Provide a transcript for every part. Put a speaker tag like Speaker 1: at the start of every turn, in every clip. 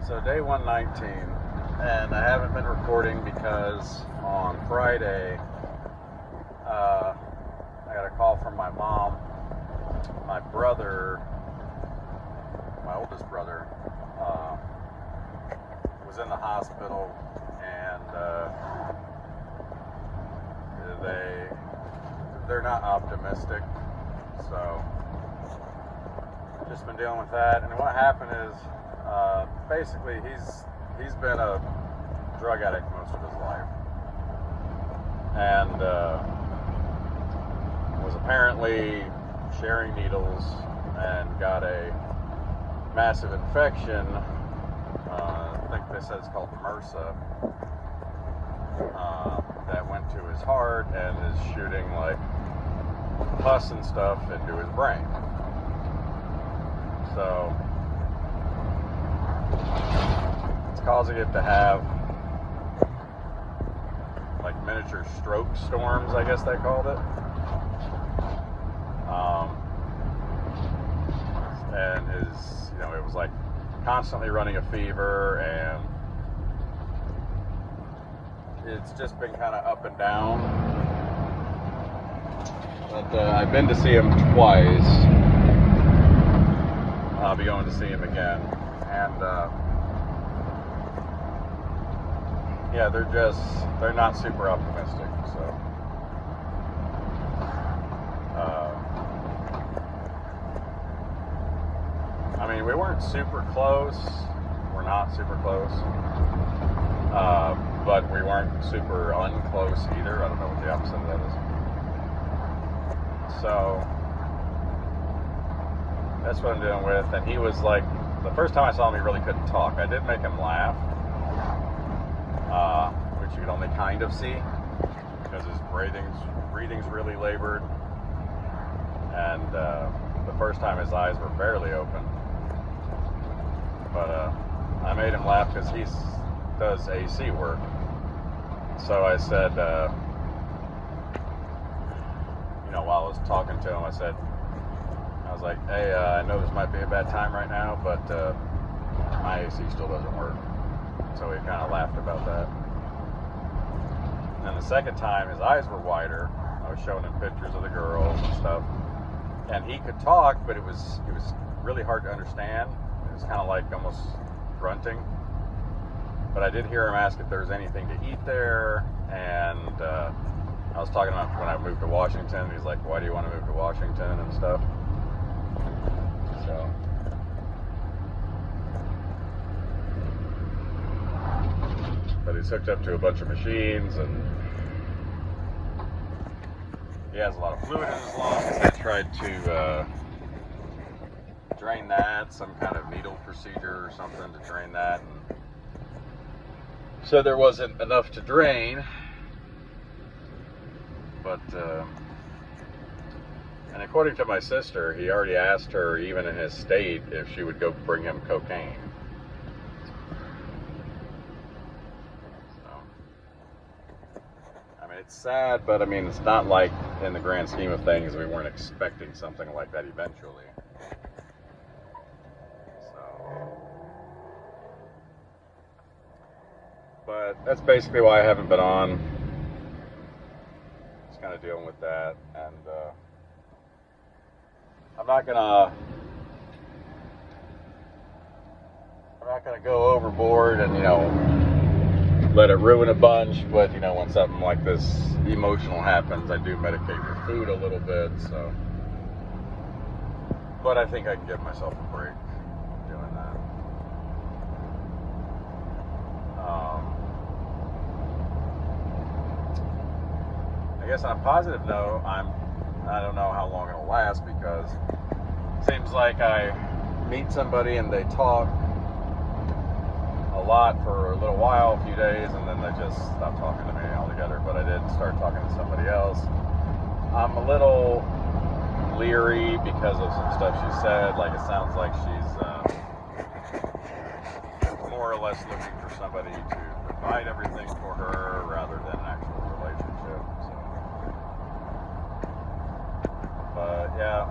Speaker 1: So day 119, and I haven't been recording because on Friday, I got a call from my mom. My brother, my oldest brother, was in the hospital, and they're not optimistic. So just been dealing with that. And what happened is, basically, he's been a drug addict most of his life, and was apparently sharing needles and got a massive infection. I think they said it's called MRSA. That went to his heart and is shooting like pus and stuff into his brain. So it's causing it to have like miniature stroke storms, I guess they called it. And his, it was like constantly running a fever, and it's just been kind of up and down. But I've been to see him twice. I'll be going to see him again, and yeah, they're not super optimistic. So I mean, we weren't super close. We're not super close, but we weren't super unclose either. I don't know what the opposite of that is. So that's what I'm dealing with. And he was like, the first time I saw him, he really couldn't talk. I did make him laugh, which you could only kind of see because his breathing's really labored. And the first time his eyes were barely open. But I made him laugh because he does AC work. So I said, while I was talking to him, I was like, hey, I know this might be a bad time right now, but my AC still doesn't work. So he kind of laughed about that. And then the second time, his eyes were wider. I was showing him pictures of the girls and stuff. And he could talk, but it was really hard to understand. It was kind of like almost grunting. But I did hear him ask if there was anything to eat there. And I was talking about when I moved to Washington. He's like, why do you want to move to Washington and stuff? So but he's hooked up to a bunch of machines, and he has a lot of fluid in his lungs. I tried to drain that, some kind of needle procedure or something to drain that, and so there wasn't enough to drain. But and according to my sister, he already asked her, even in his state, if she would go bring him cocaine. It's sad, but I mean, it's not like, in the grand scheme of things, we weren't expecting something like that eventually. So, but that's basically why I haven't been on. Just kind of dealing with that, and I'm not gonna go overboard and let it ruin a bunch, but when something like this emotional happens, I do medicate with food a little bit, so. But I think I can give myself a break doing that. I guess on a positive note, I don't know how long it'll last, because it seems like I meet somebody and they talk a lot for a little while, a few days, and then they just stop talking to me altogether. But I did start talking to somebody else. I'm a little leery because of some stuff she said. Like, it sounds like she's more or less looking for somebody to provide everything for her rather than an actual relationship. But yeah,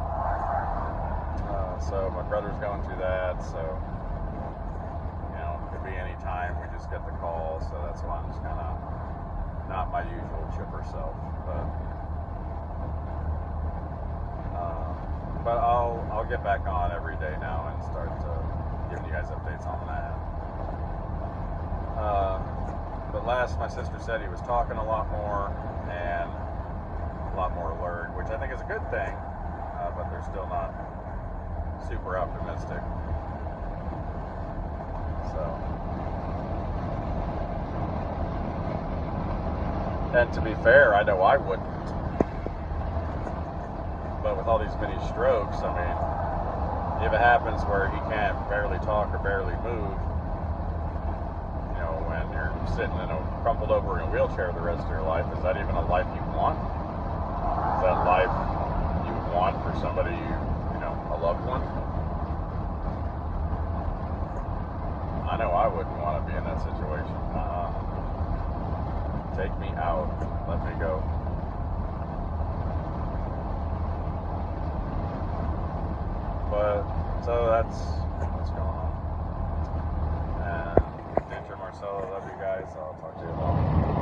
Speaker 1: so my brother's going through that, so be any time. We just get the call, so that's why I'm just kind of not my usual chipper self. But I'll get back on every day now and start giving you guys updates on that. But last, my sister said he was talking a lot more and a lot more alert, which I think is a good thing, but they're still not super optimistic. So, and to be fair, I know I wouldn't. But with all these many strokes, I mean, if it happens where he can't barely talk or barely move, you know, when you're sitting in a crumpled over in a wheelchair the rest of your life, is that even a life you want? Is that life you want for somebody, you know, a loved one? I know I wouldn't want to be in that situation. Take me out. Let me go. But, so that's what's going on. And Ginger, Marcelo, love you guys. I'll talk to you tomorrow.